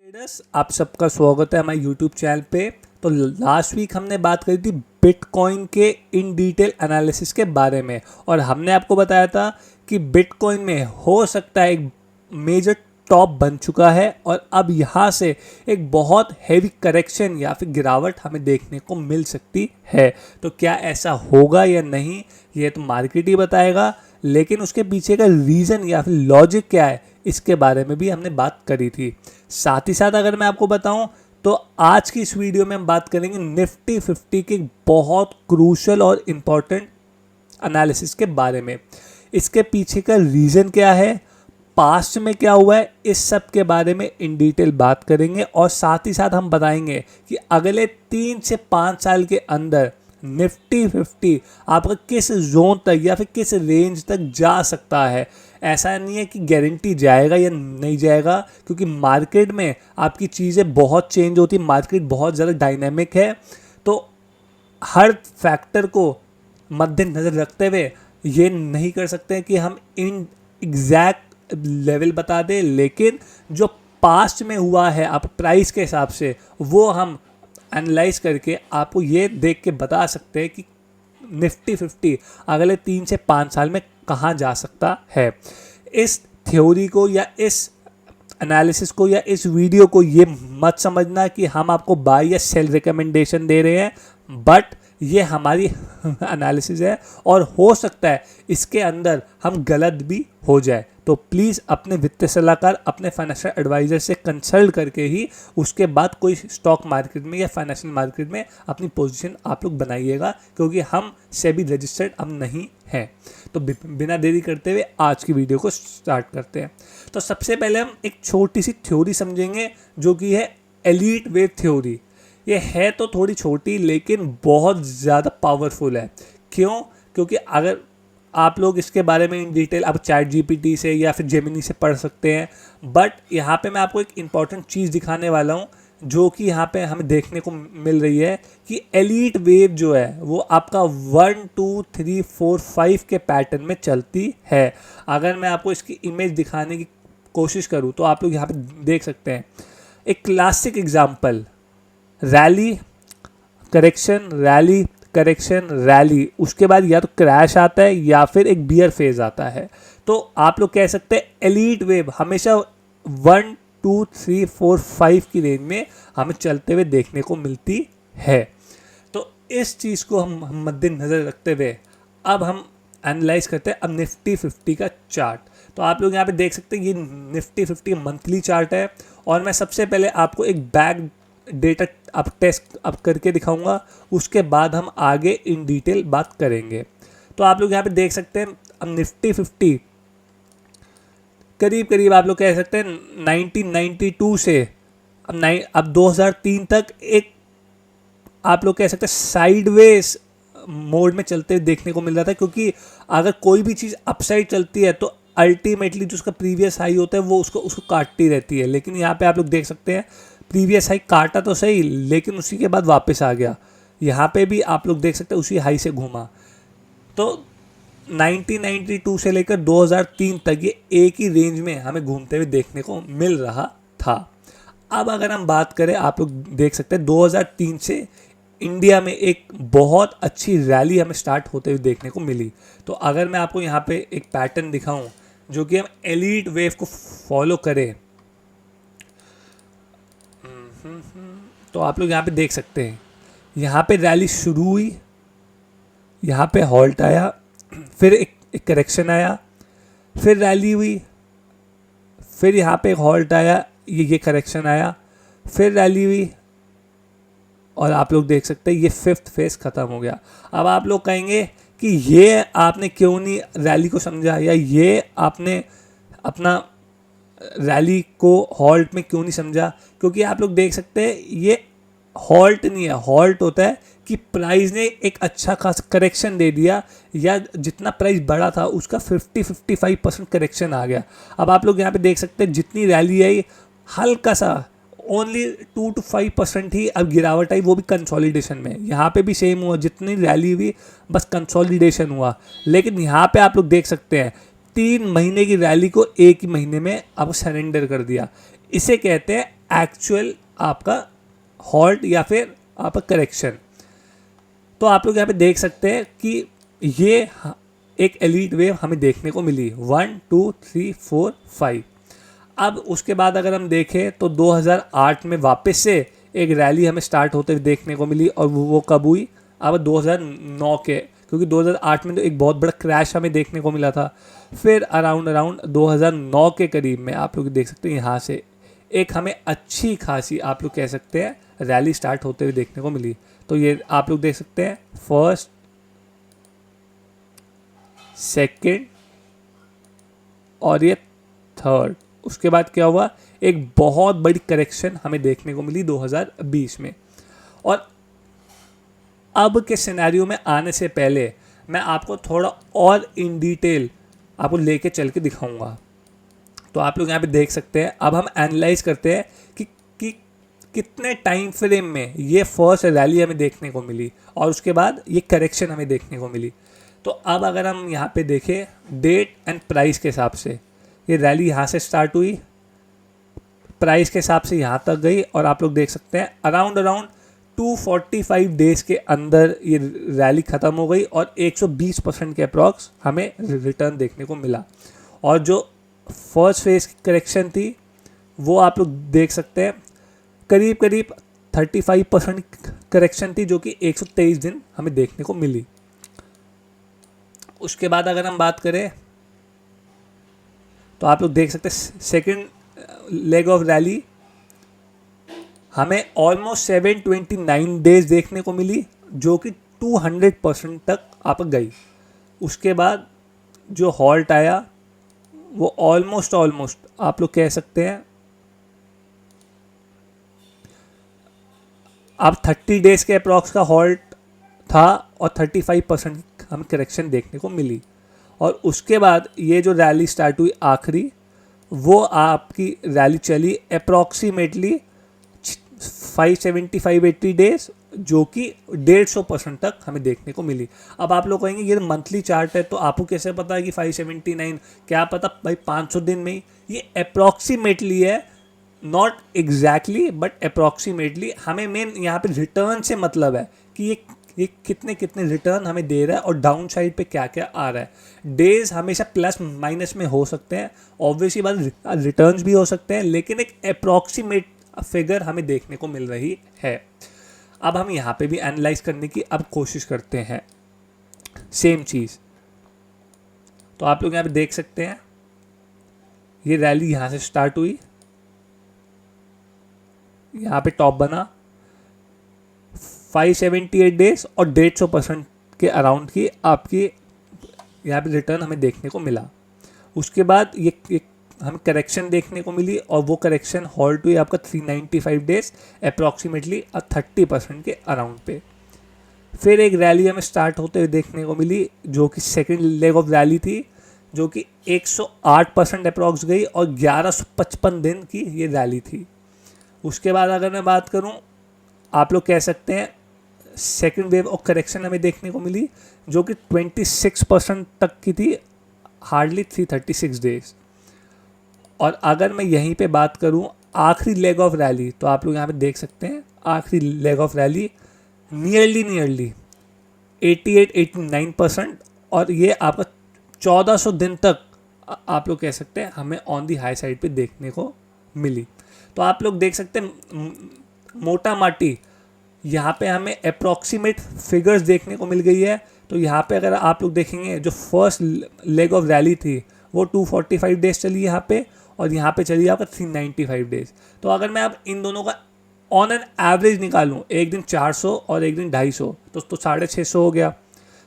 Traders, आप सबका स्वागत है हमारे यूट्यूब चैनल पे। तो लास्ट वीक हमने बात करी थी बिटकॉइन के इन डिटेल एनालिसिस के बारे में, और हमने आपको बताया था कि बिटकॉइन में हो सकता है एक मेजर टॉप बन चुका है और अब यहाँ से एक बहुत हैवी करेक्शन या फिर गिरावट हमें देखने को मिल सकती है। तो क्या ऐसा होगा या नहीं, ये तो मार्केट ही बताएगा, लेकिन उसके पीछे का रीज़न या फिर लॉजिक क्या है इसके बारे में भी हमने बात करी थी। साथ ही साथ अगर मैं आपको बताऊं तो आज की इस वीडियो में हम बात करेंगे निफ्टी 50 के बहुत क्रूशल और इम्पॉर्टेंट एनालिसिस के बारे में। इसके पीछे का रीज़न क्या है, पास्ट में क्या हुआ है, इस सब के बारे में इन डिटेल बात करेंगे। और साथ ही साथ हम बताएंगे कि अगले 3 से 5 साल के अंदर निफ्टी 50 आपका किस जोन तक या फिर किस रेंज तक जा सकता है। ऐसा नहीं है कि गारंटी जाएगा या नहीं जाएगा, क्योंकि मार्केट में आपकी चीज़ें बहुत चेंज होती, मार्केट बहुत ज़्यादा डायनामिक है। तो हर फैक्टर को मद्देनज़र रखते हुए ये नहीं कर सकते कि हम इन एग्जैक्ट लेवल बता दें, लेकिन जो पास्ट में हुआ है आप प्राइस के हिसाब से वो हम एनालाइज करके आपको ये देख के बता सकते हैं कि निफ्टी 50 अगले 3 से 5 साल में कहाँ जा सकता है। इस थ्योरी को या इस एनालिसिस को या इस वीडियो को ये मत समझना कि हम आपको बाय या सेल रिकमेंडेशन दे रहे हैं, बट ये हमारी एनालिसिस है और हो सकता है इसके अंदर हम गलत भी हो जाए। तो प्लीज़ अपने वित्तीय सलाहकार, अपने फाइनेंशियल एडवाइज़र से कंसल्ट करके ही उसके बाद कोई स्टॉक मार्केट में या फाइनेंशियल मार्केट में अपनी पोजीशन आप लोग बनाइएगा, क्योंकि हम सेबी रजिस्टर्ड हम नहीं हैं। तो बिना देरी करते हुए आज की वीडियो को स्टार्ट करते हैं। तो सबसे पहले हम एक छोटी सी थ्योरी समझेंगे जो कि है एलीट वेव थ्योरी। ये है तो थोड़ी छोटी लेकिन बहुत ज़्यादा पावरफुल है। क्यों? क्योंकि अगर आप लोग इसके बारे में इन डिटेल आप चैट जीपीटी से या फिर जेमिनी से पढ़ सकते हैं, बट यहाँ पे मैं आपको एक इम्पॉर्टेंट चीज़ दिखाने वाला हूँ जो कि यहाँ पे हमें देखने को मिल रही है कि एलीट वेव जो है वो आपका 1 2 3 4 5 के पैटर्न में चलती है। अगर मैं आपको इसकी इमेज दिखाने की कोशिश करूँ तो आप लोग यहाँ पे देख सकते हैं एक classic example, rally correction, rally correction, rally, उसके बाद या तो क्रैश आता है या फिर एक बियर फेज आता है। तो आप लोग कह सकते हैं एलीट वेव हमेशा 1 2 3 4 5 की रेंज में हमें चलते हुए देखने को मिलती है। तो इस चीज़ को हम मद्देनज़र रखते हुए अब हम एनालाइज करते हैं अब निफ्टी 50 का चार्ट। तो आप लोग यहाँ पे देख सकते हैं ये निफ्टी 50 मंथली चार्ट है, और मैं सबसे पहले आपको एक बैक डेटा अब टेस्ट अब करके दिखाऊंगा, उसके बाद हम आगे इन डिटेल बात करेंगे। तो आप लोग यहाँ पे देख सकते हैं अब निफ्टी 50 करीब करीब आप लोग कह सकते हैं 1992 से अब 2003 तक एक आप लोग कह सकते हैं साइडवेज मोड में चलते हुए देखने को मिल रहा था। क्योंकि अगर कोई भी चीज़ अपसाइड चलती है तो अल्टीमेटली जो उसका प्रीवियस हाई होता है वो उसको काटती रहती है, लेकिन यहाँ पे आप लोग देख सकते हैं प्रीवियस हाई काटा तो सही लेकिन उसी के बाद वापस आ गया। यहाँ पे भी आप लोग देख सकते हैं उसी हाई से घूमा। तो 1992 से लेकर 2003 तक ये एक ही रेंज में हमें घूमते हुए देखने को मिल रहा था। अब अगर हम बात करें, आप लोग देख सकते हैं 2003 से इंडिया में एक बहुत अच्छी रैली हमें स्टार्ट होते हुए देखने को मिली। तो अगर मैं आपको यहाँ पे एक पैटर्न दिखाऊं जो कि हम एलीट वेव को फॉलो करें, तो आप लोग यहाँ पे देख सकते हैं यहाँ पे रैली शुरू हुई, यहाँ पे हॉल्ट आया, फिर एक करेक्शन आया, फिर रैली हुई, फिर यहाँ पे एक हॉल्ट आया, ये करेक्शन आया, फिर रैली हुई, और आप लोग देख सकते हैं ये 5th फेज ख़त्म हो गया। अब आप लोग कहेंगे कि ये आपने क्यों नहीं रैली को समझा, या ये आपने अपना रैली को हॉल्ट में क्यों नहीं समझा। क्योंकि आप लोग देख सकते हैं ये हॉल्ट नहीं है, हॉल्ट होता है कि प्राइस ने एक अच्छा खासा करेक्शन दे दिया, या जितना प्राइस बढ़ा था उसका 50-55% करेक्शन आ गया। अब आप लोग यहाँ पे देख सकते हैं जितनी रैली आई हल्का सा ओनली 2 to 5% ही अब गिरावट आई, वो भी कंसोलिडेशन में। यहाँ पे भी सेम हुआ, जितनी रैली हुई बस कंसोलिडेशन हुआ। लेकिन यहाँ पे आप लोग देख सकते हैं 3 महीने की रैली को एक ही महीने में अब सरेंडर कर दिया। इसे कहते हैं एक्चुअल आपका हॉल्ट या फिर आपका करेक्शन। तो आप लोग यहाँ पे देख सकते हैं कि ये एक एलीट वेव हमें देखने को मिली 1 2 3 4 5। अब उसके बाद अगर हम देखें तो 2008 में वापस से एक रैली हमें स्टार्ट होते हुए देखने को मिली, और वो कब हुई, अब 2009 के, क्योंकि 2008 में तो एक बहुत बड़ा क्रैश हमें देखने को मिला था। फिर अराउंड 2009 के करीब में आप लोग देख सकते हैं यहाँ से एक हमें अच्छी खासी आप लोग कह सकते हैं रैली स्टार्ट होते हुए देखने को मिली। तो ये आप लोग देख सकते हैं फर्स्ट, सेकेंड और ये थर्ड। उसके बाद क्या हुआ, एक बहुत बड़ी करेक्शन हमें देखने को मिली 2020 में। और अब के सिनेरियो में आने से पहले मैं आपको थोड़ा और इन डिटेल आपको लेके चल के दिखाऊंगा। तो आप लोग यहाँ पे देख सकते हैं, अब हम एनालाइज करते हैं कि कितने टाइम फ्रेम में ये फर्स्ट रैली हमें देखने को मिली और उसके बाद ये करेक्शन हमें देखने को मिली। तो अब अगर हम यहाँ पे देखें डेट एंड प्राइस के हिसाब से, ये रैली यहाँ से स्टार्ट हुई, प्राइस के हिसाब से यहाँ तक गई, और आप लोग देख सकते हैं अराउंड 245 डेज के अंदर ये रैली ख़त्म हो गई और 120% के अप्रॉक्स हमें रिटर्न देखने को मिला। और जो फर्स्ट फेज की करेक्शन थी वो आप लोग देख सकते हैं करीब 35% करेक्शन थी, जो कि 123 दिन हमें देखने को मिली। उसके बाद अगर हम बात करें तो आप लोग देख सकते हैं सेकेंड लेग ऑफ रैली हमें ऑलमोस्ट 729 डेज देखने को मिली, जो कि 200% तक आप गई। उसके बाद जो हॉल्ट आया वो ऑलमोस्ट आप लोग कह सकते हैं अब 30 डेज के अप्रॉक्स का हॉल्ट था और 35% हमें करेक्शन देखने को मिली। और उसके बाद ये जो रैली स्टार्ट हुई आखिरी, वो आपकी रैली चली अप्रॉक्सीमेटली 575-80 डेज, जो कि 150% तक हमें देखने को मिली। अब आप लोग कहेंगे ये मंथली चार्ट है तो आपको कैसे पता है कि 579, क्या पता भाई 500 दिन में ही, ये अप्रॉक्सीमेटली है, नॉट एग्जैक्टली बट अप्रॉक्सीमेटली। हमें मेन यहाँ पे रिटर्न से मतलब है कि ये कितने रिटर्न हमें दे रहा है और डाउन साइड पे क्या क्या आ रहा है। डेज हमेशा प्लस माइनस में हो सकते हैं, ऑब्वियसली बात रिटर्न्स भी हो सकते हैं, लेकिन एक अप्रॉक्सीमेट फिगर हमें देखने को मिल रही है। अब हम यहाँ पे भी एनालाइज करने की अब कोशिश करते हैं सेम चीज़। तो आप लोग यहाँ पे देख सकते हैं ये रैली यहाँ से स्टार्ट हुई, यहाँ पे टॉप बना 578 डेज और 150% के अराउंड की आपकी यहाँ पे रिटर्न हमें देखने को मिला। उसके बाद ये हमें करेक्शन देखने को मिली और वो करेक्शन हॉल्ट हुई आपका 395 डेज अप्रॉक्सीमेटली 30% के अराउंड पे। फिर एक रैली हमें स्टार्ट होते हुए देखने को मिली, जो कि सेकेंड लेग ऑफ रैली थी, जो कि 108% अप्रॉक्स गई और 1155 दिन की ये रैली थी। उसके बाद अगर मैं बात करूं, आप लोग कह सकते हैं सेकेंड वेव ऑफ करेक्शन हमें देखने को मिली, जो कि 26% तक की थी, हार्डली 336 डेज। और अगर मैं यहीं पे बात करूं आखिरी लेग ऑफ रैली, तो आप लोग यहाँ पे देख सकते हैं आखिरी लेग ऑफ रैली नियरली 88-89%, और ये आपका 1400 दिन तक आप लोग कह सकते हैं हमें ऑन दी हाई साइड पे देखने को मिली। तो आप लोग देख सकते हैं मोटा माटी यहाँ पे हमें अप्रॉक्सीमेट फिगर्स देखने को मिल गई है। तो यहाँ पे अगर आप लोग देखेंगे जो फर्स्ट लेग ऑफ रैली थी वो 245 डेज चली यहाँ पे, और यहाँ पे चली आपका 395 डेज। तो अगर मैं अब इन दोनों का ऑन एन एवरेज निकालूँ, एक दिन 400 और एक दिन 250, तो 650 हो गया।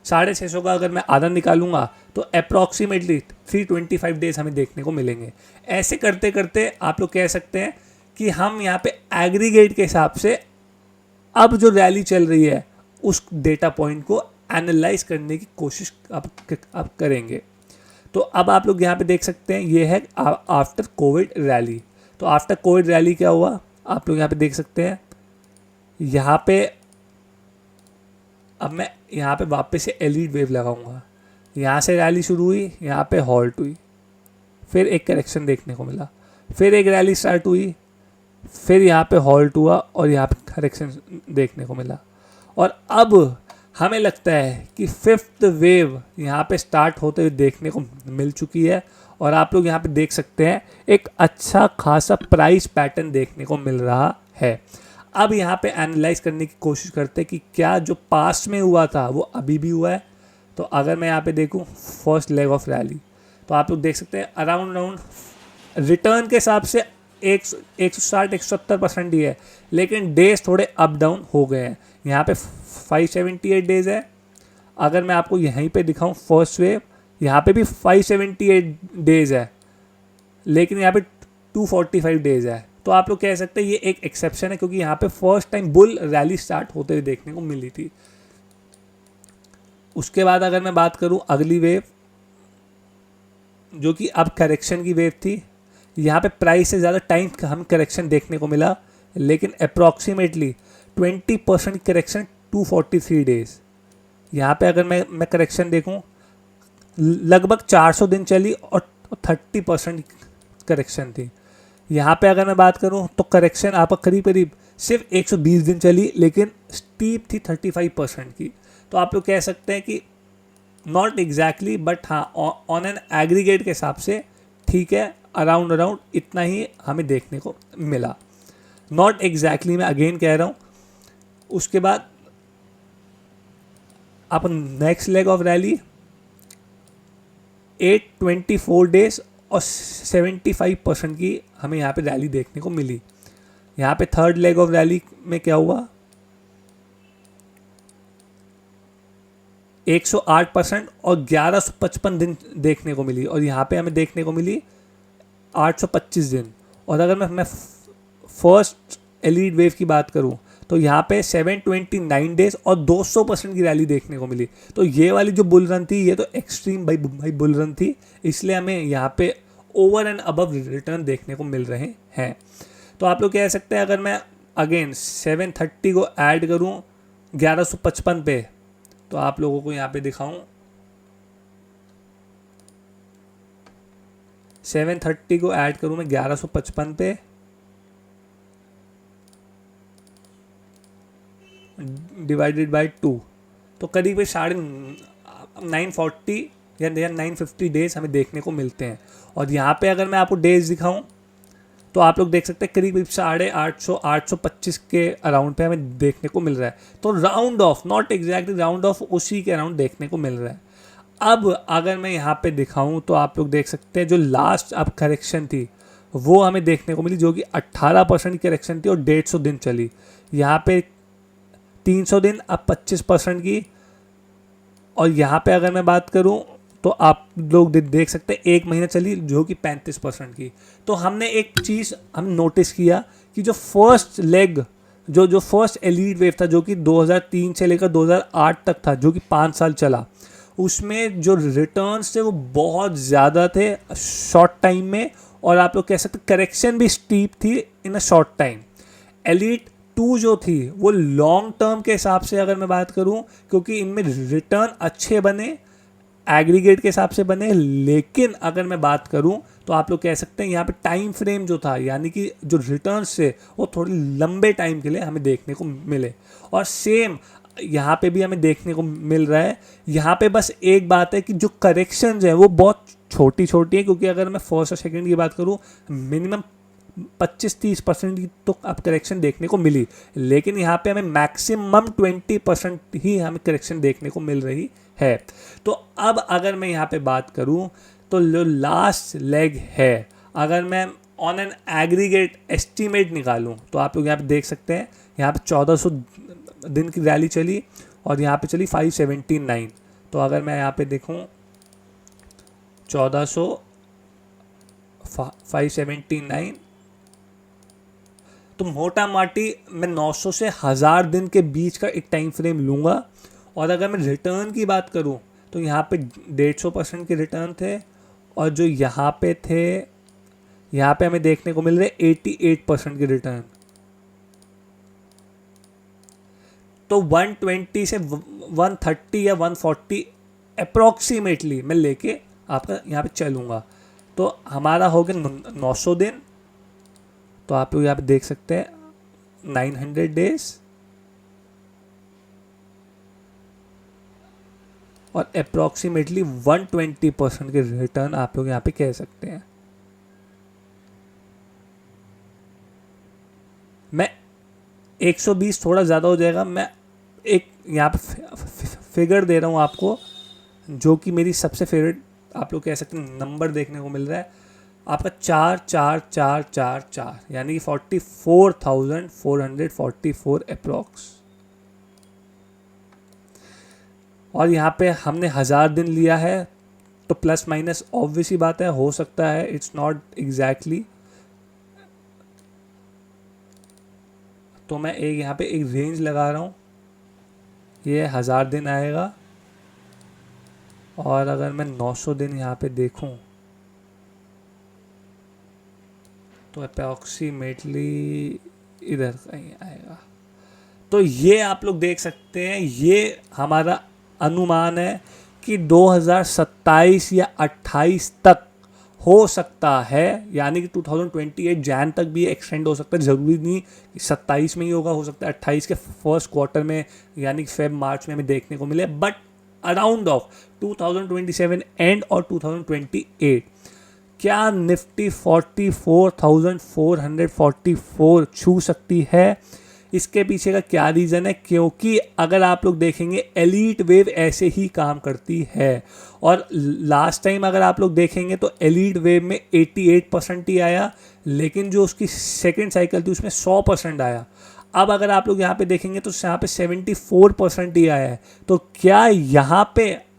650 का अगर मैं आधा निकालूंगा तो अप्रॉक्सीमेटली 325 डेज हमें देखने को मिलेंगे। ऐसे करते करते आप लोग कह सकते हैं कि हम यहाँ पे एग्रीगेट के हिसाब से अब जो रैली चल रही है उस डेटा पॉइंट को एनालाइज करने की कोशिश आप करेंगे। तो अब आप लोग यहाँ पे देख सकते हैं ये है आफ्टर कोविड रैली। तो आफ्टर कोविड रैली क्या हुआ, आप लोग यहाँ पे देख सकते हैं। यहाँ पे अब मैं यहाँ पे वापस से एलीट वेव लगाऊंगा। यहाँ से रैली शुरू हुई, यहाँ पे हॉल्ट हुई, फिर एक करेक्शन देखने को मिला, फिर एक रैली स्टार्ट हुई, फिर यहाँ पे हॉल्ट हुआ और यहाँ पे करेक्शन देखने को मिला। और अब हमें लगता है कि फिफ्थ वेव यहाँ पे स्टार्ट होते हुए देखने को मिल चुकी है। और आप लोग यहाँ पे देख सकते हैं एक अच्छा खासा प्राइस पैटर्न देखने को मिल रहा है। अब यहाँ पे एनालाइज करने की कोशिश करते हैं कि क्या जो पास्ट में हुआ था वो अभी भी हुआ है। तो अगर मैं यहाँ पे देखूँ फर्स्ट लेग ऑफ रैली, तो आप लोग देख सकते हैं अराउंड रिटर्न के हिसाब से 160-170% ही है, लेकिन डेज थोड़े अप डाउन हो गए हैं। यहाँ पे 578 डेज है। अगर मैं आपको यहीं पे दिखाऊं फर्स्ट वेव, यहाँ पे भी 578 डेज है, लेकिन यहाँ पे 245 डेज है। तो आप लोग कह सकते हैं ये एक एक्सेप्शन है, क्योंकि यहाँ पे first time bull rally start होते हुए देखने को मिली थी। उसके बाद अगर मैं बात करूँ अगली वेव, जो कि अब करेक्शन की वेव थी, यहाँ पे प्राइस से ज़्यादा टाइम हम करेक्शन देखने को मिला, लेकिन अप्रॉक्सीमेटली 20% करेक्शन 243 डेज। यहाँ पे अगर मैं करेक्शन देखूँ, लगभग 400 दिन चली और 30% करेक्शन थी। यहाँ पे अगर मैं बात करूँ तो करेक्शन आपका करीब करीब सिर्फ 120 दिन चली, लेकिन स्टीप थी 35% की। तो आप लोग कह सकते हैं कि नॉट एग्जैक्टली, बट हाँ ऑन एन एग्रीगेट के हिसाब से ठीक है, अराउंड इतना ही हमें देखने को मिला। नॉट एग्जैक्टली मैं अगेन कह रहा हूँ। उसके बाद आप next leg of rally 824 days और 75% की हमें यहाँ पे रैली देखने को मिली। यहाँ पे थर्ड लेग ऑफ रैली में क्या हुआ, 108% और 1155 दिन देखने को मिली। और यहाँ पे हमें देखने को मिली 825 दिन। और अगर मैं फर्स्ट एलीट वेव की बात करूँ, तो यहाँ पे 729 डेज और 200% की रैली देखने को मिली। तो ये वाली जो बुल रन थी, ये तो एक्सट्रीम भाई बुल रन थी, इसलिए हमें यहाँ पे ओवर एंड अबव रिटर्न देखने को मिल रहे हैं। तो आप लोग कह सकते हैं, अगर मैं अगेन 730 को ऐड करूँ 1155 पे, तो आप लोगों को यहाँ पे दिखाऊं 730 को ऐड करूं मैं 1155 पे, डिवाइडेड बाय 2, तो करीब 940 या 950 डेज हमें देखने को मिलते हैं। और यहाँ पे अगर मैं आपको डेज दिखाऊं, तो आप लोग देख सकते हैं करीब 825 के अराउंड पे हमें देखने को मिल रहा है। तो round of, not exactly round of, उसी के अराउंड देखने को मिल रहा है। अब अगर मैं यहाँ पे दिखाऊं, तो आप लोग देख सकते हैं जो लास्ट अब करेक्शन थी वो हमें देखने को मिली, जो कि 18% की करेक्शन थी और 150 दिन चली। यहाँ पे 300 दिन अब 25% की। और यहाँ पे अगर मैं बात करूँ, तो आप लोग देख सकते हैं 1 महीना चली, जो कि 35% की। तो हमने एक चीज़ हम नोटिस किया कि जो फर्स्ट लेग, जो फर्स्ट एलीट वेव था, जो कि 2003 से लेकर 2008 तक था, जो कि 5 साल चला, उसमें जो रिटर्न्स थे वो बहुत ज़्यादा थे शॉर्ट टाइम में। और आप लोग कह सकते करेक्शन भी स्टीप थी इन अ शॉर्ट टाइम। एलीट 2 जो थी वो लॉन्ग टर्म के हिसाब से अगर मैं बात करूं, क्योंकि इनमें रिटर्न अच्छे बने, एग्रीगेट के हिसाब से बने, लेकिन अगर मैं बात करूं तो आप लोग कह सकते हैं यहाँ पे टाइम फ्रेम जो था, यानी कि जो रिटर्न्स थे वो थोड़ी लंबे टाइम के लिए हमें देखने को मिले। और सेम यहाँ पे भी हमें देखने को मिल रहा है। यहाँ पे बस एक बात है कि जो करेक्शंस हैं वो बहुत छोटी छोटी है, क्योंकि अगर मैं फर्स्ट और सेकंड की बात करूँ, मिनिमम 25-30% की तो अब करेक्शन देखने को मिली, लेकिन यहाँ पे हमें मैक्सिमम 20% ही हमें करेक्शन देखने को मिल रही है। तो अब अगर मैं यहाँ पे बात करूँ, तो जो लास्ट लेग है, अगर मैं ऑन एन एग्रीगेट एस्टीमेट निकालूँ, तो आप लोग यहाँ पे देख सकते हैं यहाँ पे 1400 दिन की रैली चली और यहाँ पे चली 579। तो अगर मैं यहाँ पे देखूँ 1400 579, तो मोटा माटी मैं 900 से 1000 दिन के बीच का एक टाइम फ्रेम लूँगा। और अगर मैं रिटर्न की बात करूँ, तो यहाँ पे 150% के रिटर्न थे, और जो यहाँ पे थे, यहाँ पे हमें देखने को मिल रहे 88% के रिटर्न। तो 120 से 130 या 140 अप्रॉक्सीमेटली मैं लेके आपका यहाँ पे चलूँगा। तो हमारा हो गया 900 दिन तो आप लोग यहाँ पे देख सकते हैं 900 डेज और अप्रॉक्सीमेटली 120% के रिटर्न आप लोग यहाँ पे कह सकते हैं। मैं 120 थोड़ा ज़्यादा हो जाएगा, मैं एक यहाँ पे फिगर दे रहा हूँ आपको, जो कि मेरी सबसे फेवरेट आप लोग कह सकते हैं नंबर देखने को मिल रहा है आपका 444444, यानी कि 44,444 अप्रॉक्स। और यहाँ पे हमने 1000 दिन लिया है, तो प्लस माइनस ऑब्वियस ही बात है, हो सकता है, इट्स नॉट एग्जैक्टली। तो मैं एक यहाँ पे एक रेंज लगा रहा हूँ, ये 1000 दिन आएगा। और अगर मैं 900 दिन यहाँ पे देखूँ तो अप्रॉक्सीमेटली इधर कहीं आएगा। तो ये आप लोग देख सकते हैं, ये हमारा अनुमान है कि 2027 या 28 तक हो सकता है, यानी कि 2028 जैन तक भी एक्सटेंड हो सकता है। ज़रूरी नहीं कि 27 में ही होगा, हो सकता है 28 के फर्स्ट क्वार्टर में, यानी कि फेब मार्च में हमें देखने को मिले, बट अराउंड ऑफ 2027 एंड और 2028 क्या निफ्टी 44,444 छू सकती है। इसके पीछे का क्या रीज़न है, क्योंकि अगर आप लोग देखेंगे एलीट वेव ऐसे ही काम करती है। और लास्ट टाइम अगर आप लोग देखेंगे तो एलीट वेव में 88% ही आया, लेकिन जो उसकी सेकेंड साइकिल थी उसमें 100% आया। अब अगर आप लोग यहाँ पे देखेंगे तो यहाँ पे 74% ही आया है। तो क्या यहाँ पे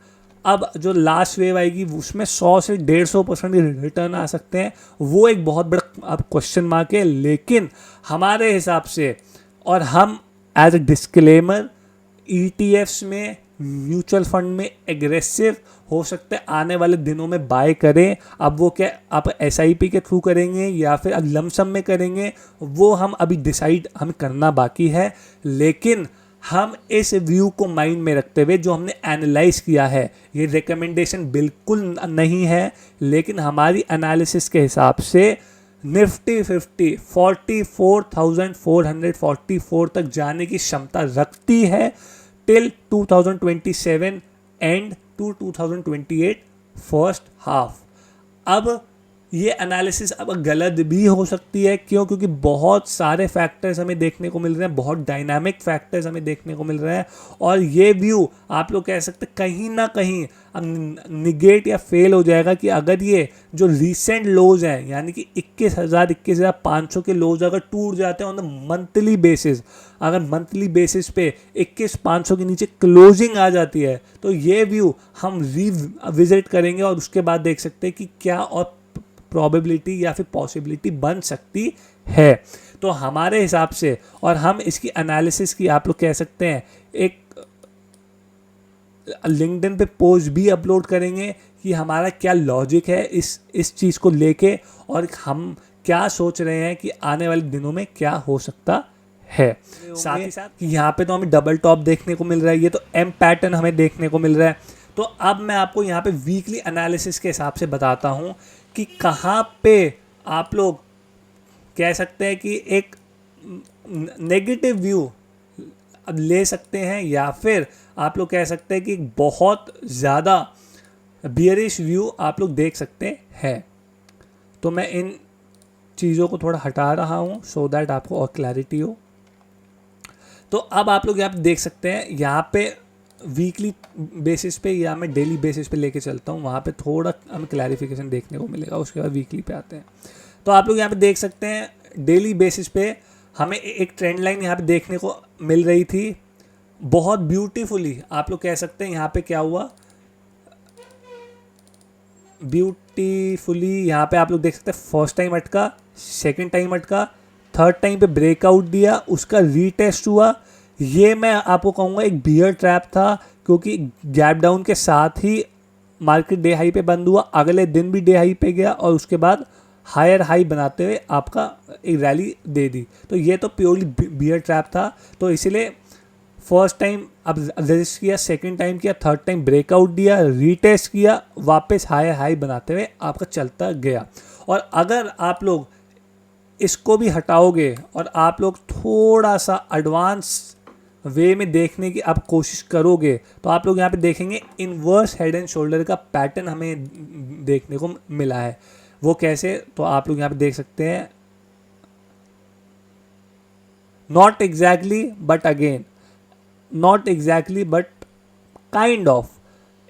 अब जो लास्ट वेव आएगी उसमें 100 से 150% रिटर्न आ सकते हैं, वो एक बहुत बड़ा अब क्वेश्चन मार्क है। लेकिन हमारे हिसाब से, और हम एज ए डिस्क्लेमर, ETFs में, म्यूचुअल फंड में एग्रेसिव हो सकते हैं, आने वाले दिनों में बाय करें। अब वो क्या आप SIP के थ्रू करेंगे या फिर लमसम में करेंगे, वो हम अभी डिसाइड हमें करना बाकी है। लेकिन हम इस व्यू को माइंड में रखते हुए जो हमने एनालाइज किया है, ये रिकमेंडेशन बिल्कुल नहीं है, लेकिन हमारी एनालिसिस के हिसाब से निफ्टी 50 44,444 तक जाने की क्षमता रखती है till 2027 and to 2028 first half. अब ये एनालिसिस अब गलत भी हो सकती है, क्यों? क्योंकि बहुत सारे फैक्टर्स हमें देखने को मिल रहे हैं, बहुत डायनामिक फैक्टर्स हमें देखने को मिल रहे हैं। और ये व्यू आप लोग कह सकते कहीं ना कहीं अब निगेट या फेल हो जाएगा कि अगर ये जो रीसेंट लोज हैं, यानी कि 21,500 के लोज अगर टूट जाते हैं ऑन द मंथली बेसिस, अगर मंथली बेसिस पे 21,500 के नीचे क्लोजिंग आ जाती है, तो ये व्यू हम रिविजिट करेंगे और उसके बाद देख सकते हैं कि क्या और प्रोबेबिलिटी या फिर पॉसिबिलिटी बन सकती है। तो हमारे हिसाब से, और हम इसकी एनालिसिस की आप लोग कह सकते हैं एक लिंक्डइन पे पोस्ट भी अपलोड करेंगे कि हमारा क्या लॉजिक है इस चीज़ को लेके, और हम क्या सोच रहे हैं कि आने वाले दिनों में क्या हो सकता है। साथ ही साथ यहाँ पे तो हमें डबल टॉप देखने को मिल रहा है, ये तो एम पैटर्न हमें देखने को मिल रहा है। तो अब मैं आपको यहाँ पे वीकली एनालिसिस के हिसाब से बताता हूँ कि कहाँ पे आप लोग कह सकते हैं कि एक नेगेटिव व्यू अब ले सकते हैं, या फिर आप लोग कह सकते हैं कि बहुत ज़्यादा बियरिश व्यू आप लोग देख सकते हैं। तो मैं इन चीज़ों को थोड़ा हटा रहा हूँ सो दैट आपको और क्लैरिटी हो। तो अब आप लोग यहाँ पे देख सकते हैं, यहाँ पे वीकली बेसिस पे या मैं डेली बेसिस पे लेके चलता हूँ, वहाँ पे थोड़ा हमें क्लैरिफिकेशन देखने को मिलेगा, उसके बाद वीकली पे आते हैं। तो आप लोग यहाँ पे देख सकते हैं डेली बेसिस पे हमें एक ट्रेंड लाइन यहाँ पे देखने को मिल रही थी, बहुत ब्यूटीफुली आप लोग कह सकते हैं। यहाँ पे क्या हुआ, ब्यूटीफुली यहाँ पे आप लोग देख सकते हैं फर्स्ट टाइम अटका, सेकेंड टाइम अटका, थर्ड टाइम पे ब्रेकआउट दिया, उसका रीटेस्ट हुआ। ये मैं आपको कहूँगा एक बियर ट्रैप था, क्योंकि गैप डाउन के साथ ही मार्केट डे हाई पे बंद हुआ, अगले दिन भी डे हाई पे गया और उसके बाद हायर हाई बनाते हुए आपका एक रैली दे दी। तो ये तो प्योरली बियर ट्रैप था। तो इसलिए फर्स्ट टाइम अब रजिस्ट किया, सेकंड टाइम किया, थर्ड टाइम ब्रेकआउट दिया, रीटेस्ट किया, वापस हायर हाई बनाते हुए आपका चलता गया। और अगर आप लोग इसको भी हटाओगे और आप लोग थोड़ा सा एडवांस वे में देखने की आप कोशिश करोगे तो आप लोग यहाँ पे देखेंगे इन्वर्स हेड एंड शोल्डर का पैटर्न हमें देखने को मिला है। वो कैसे, तो आप लोग यहाँ पे देख सकते हैं, not exactly but again, not exactly but kind of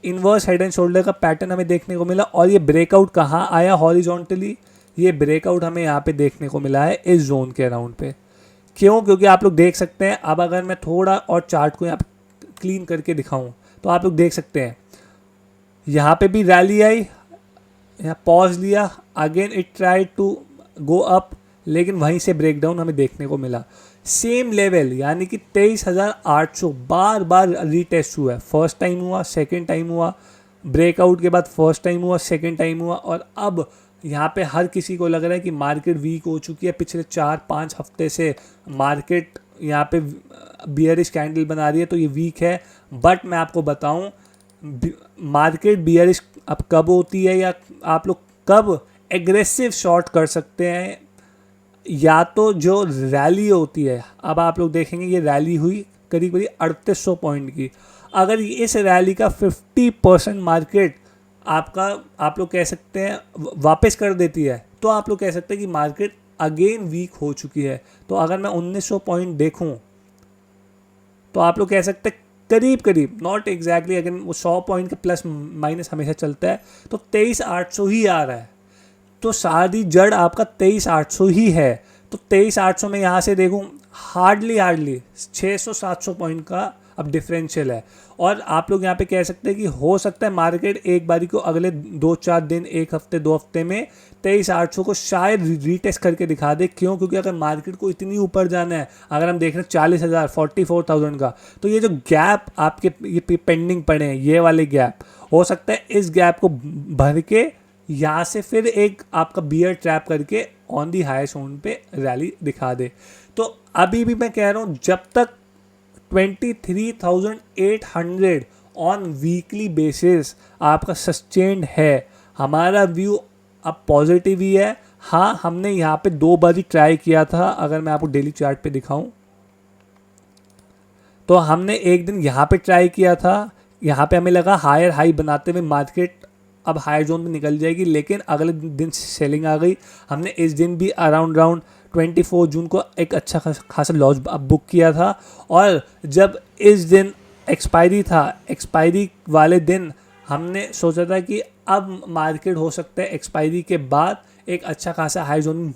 inverse head and shoulder का पैटर्न हमें देखने को मिला। और ये ब्रेकआउट कहाँ आया हॉरिजॉन्टली, ये ब्रेकआउट हमें यहाँ पे देखने को मिला है इस जोन के अराउंड पे। क्यों? क्योंकि आप लोग देख सकते हैं, अब अगर मैं थोड़ा और चार्ट को यहाँ पे क्लीन करके दिखाऊं तो आप लोग देख सकते हैं यहाँ पे भी रैली आई, यहाँ पॉज लिया, again it try to go up, लेकिन वहीं से ब्रेकडाउन हमें देखने को मिला। सेम लेवल यानी कि 23,800 बार बार रीटेस्ट हुआ है। फर्स्ट टाइम हुआ, सेकेंड टाइम हुआ, ब्रेकआउट के बाद फर्स्ट टाइम हुआ, सेकेंड टाइम हुआ, और अब यहाँ पे हर किसी को लग रहा है कि मार्केट वीक हो चुकी है। पिछले 4-5 हफ्ते से मार्केट यहाँ पे बियरिश कैंडल बना रही है, तो ये वीक है। बट मैं आपको बताऊँ, मार्केट बियरिश अब कब होती है या आप लोग कब एग्रेसिव शॉर्ट कर सकते हैं, या तो जो रैली होती है, अब आप लोग देखेंगे ये रैली हुई करीब करीब 3800 पॉइंट की। अगर इस रैली का 50% मार्केट आपका, आप लोग कह सकते हैं, वापस कर देती है, तो आप लोग कह सकते हैं कि मार्केट अगेन वीक हो चुकी है। तो अगर मैं 1900 पॉइंट देखूं तो आप लोग कह सकते हैं करीब करीब, नॉट एग्जैक्टली, अगर वो 100 पॉइंट का प्लस माइनस हमेशा चलता है, तो 23,800 ही आ रहा है। तो सारी जड़ आपका 23,800 ही है। तो 23,800 में यहाँ से देखूँ हार्डली 600-700 पॉइंट का अब डिफरेंशियल है। और आप लोग यहाँ पे कह सकते हैं कि हो सकता है मार्केट एक बारी को अगले 2-4 दिन, एक हफ्ते 2 हफ्ते में 23,800 को शायद रीटेस्ट करके दिखा दे। क्यों? क्योंकि अगर मार्केट को इतनी ऊपर जाना है, अगर हम देख रहे हैं 40,000 44,000 का, तो ये जो गैप आपके ये पेंडिंग पड़े हैं, ये वाले गैप, हो सकता है इस गैप को भर के यहाँ से फिर एक आपका बियर ट्रैप करके ऑन दी हाई जोन पे रैली दिखा दे। तो अभी भी मैं कह रहा हूँ, जब तक 23,800 ऑन वीकली बेसिस आपका सस्टेन्ड है, हमारा व्यू अब पॉजिटिव ही है। हाँ, हमने यहाँ पे 2 बार ही ट्राई किया था। अगर मैं आपको डेली चार्ट पे दिखाऊं तो हमने एक दिन यहाँ पे ट्राई किया था, यहाँ पे हमें लगा हायर हाई बनाते हुए मार्केट अब हायर जोन में निकल जाएगी, लेकिन अगले दिन सेलिंग आ गई। हमने इस दिन भी अराउंड 24 जून को एक अच्छा खासा लॉस बुक किया था। और जब इस दिन एक्सपायरी था, एक्सपायरी वाले दिन हमने सोचा था कि अब मार्केट हो सकता है एक्सपायरी के बाद एक अच्छा खासा हाई जोन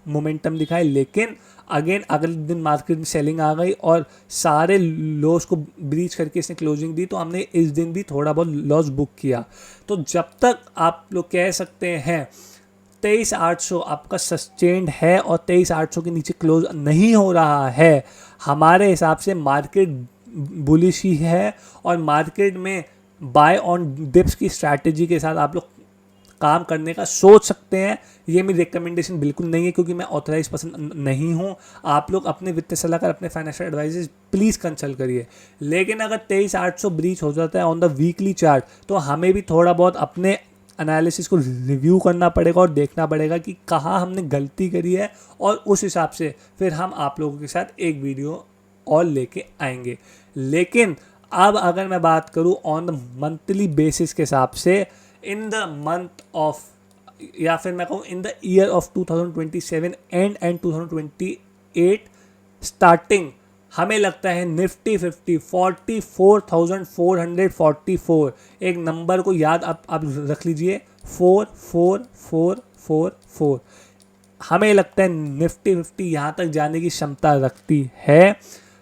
मोमेंटम दिखाए, लेकिन अगेन अगले दिन मार्केट में सेलिंग आ गई और सारे लॉस को ब्रीच करके इसने क्लोजिंग दी। तो हमने इस दिन भी थोड़ा बहुत लॉस बुक किया। तो जब तक आप लोग कह सकते हैं 23,800 आपका सस्टेन्ड है और 23,800 के नीचे क्लोज नहीं हो रहा है, हमारे हिसाब से मार्केट बुलिश ही है। और मार्केट में बाय ऑन डिप्स की स्ट्रैटेजी के साथ आप लोग काम करने का सोच सकते हैं। ये मेरी रिकमेंडेशन बिल्कुल नहीं है, क्योंकि मैं ऑथराइज पर्सन नहीं हूँ। आप लोग अपने वित्तीय सलाहकार, अपने फाइनेंशियल एडवाइजर्स प्लीज़ कंसल्ट करिए। लेकिन अगर 23,800 ब्रीच हो जाता है ऑन द वीकली चार्ट, तो हमें भी थोड़ा बहुत अपने एनालिसिस को रिव्यू करना पड़ेगा और देखना पड़ेगा कि कहाँ हमने गलती करी है, और उस हिसाब से फिर हम आप लोगों के साथ एक वीडियो और लेके आएंगे। लेकिन अब अगर मैं बात करूँ ऑन द मंथली बेसिस के हिसाब से, इन द मंथ ऑफ, या फिर मैं कहूँ in the year of 2027 and 2028 starting, हमें लगता है निफ्टी 50 44,444, एक नंबर को याद आप रख लीजिए, 44,444। हमें लगता है निफ्टी 50 यहाँ तक जाने की क्षमता रखती है।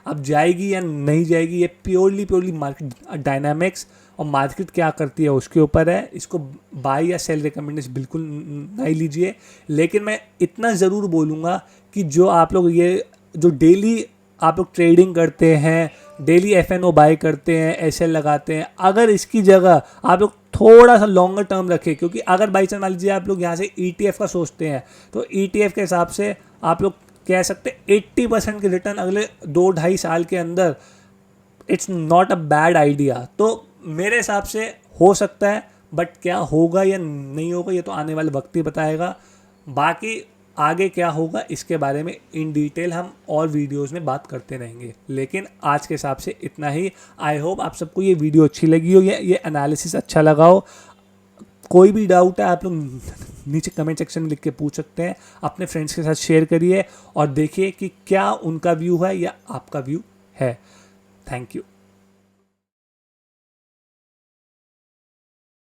अब जाएगी या नहीं जाएगी, ये प्योरली मार्केट डायनामिक्स और मार्केट क्या करती है उसके ऊपर है। इसको बाय या सेल रिकमेंडेशन बिल्कुल नहीं लीजिए। लेकिन मैं इतना ज़रूर बोलूँगा कि जो आप लोग ये जो डेली आप लोग ट्रेडिंग करते हैं, डेली FNO बाय करते हैं, SL लगाते हैं, अगर इसकी जगह आप लोग थोड़ा सा लॉन्गर टर्म रखें, क्योंकि अगर बाई चांस मान लीजिए आप लोग यहाँ से ETF का सोचते हैं, तो ETF के हिसाब से आप लोग कह सकते हैं 80% के रिटर्न अगले 2-2.5 साल के अंदर, it's not a bad idea. तो मेरे हिसाब से हो सकता है, बट क्या होगा या नहीं होगा ये तो आने वाले वक्त ही बताएगा। बाकी आगे क्या होगा इसके बारे में इन डिटेल हम और वीडियोस में बात करते रहेंगे, लेकिन आज के हिसाब से इतना ही। आई होप आप सबको ये वीडियो अच्छी लगी हो, ये एनालिसिस अच्छा लगा हो। कोई भी डाउट है आप लोग नीचे कमेंट सेक्शन में लिख के पूछ सकते हैं, अपने फ्रेंड्स के साथ शेयर करिए और देखिए कि क्या उनका व्यू है या आपका व्यू है। Thank you.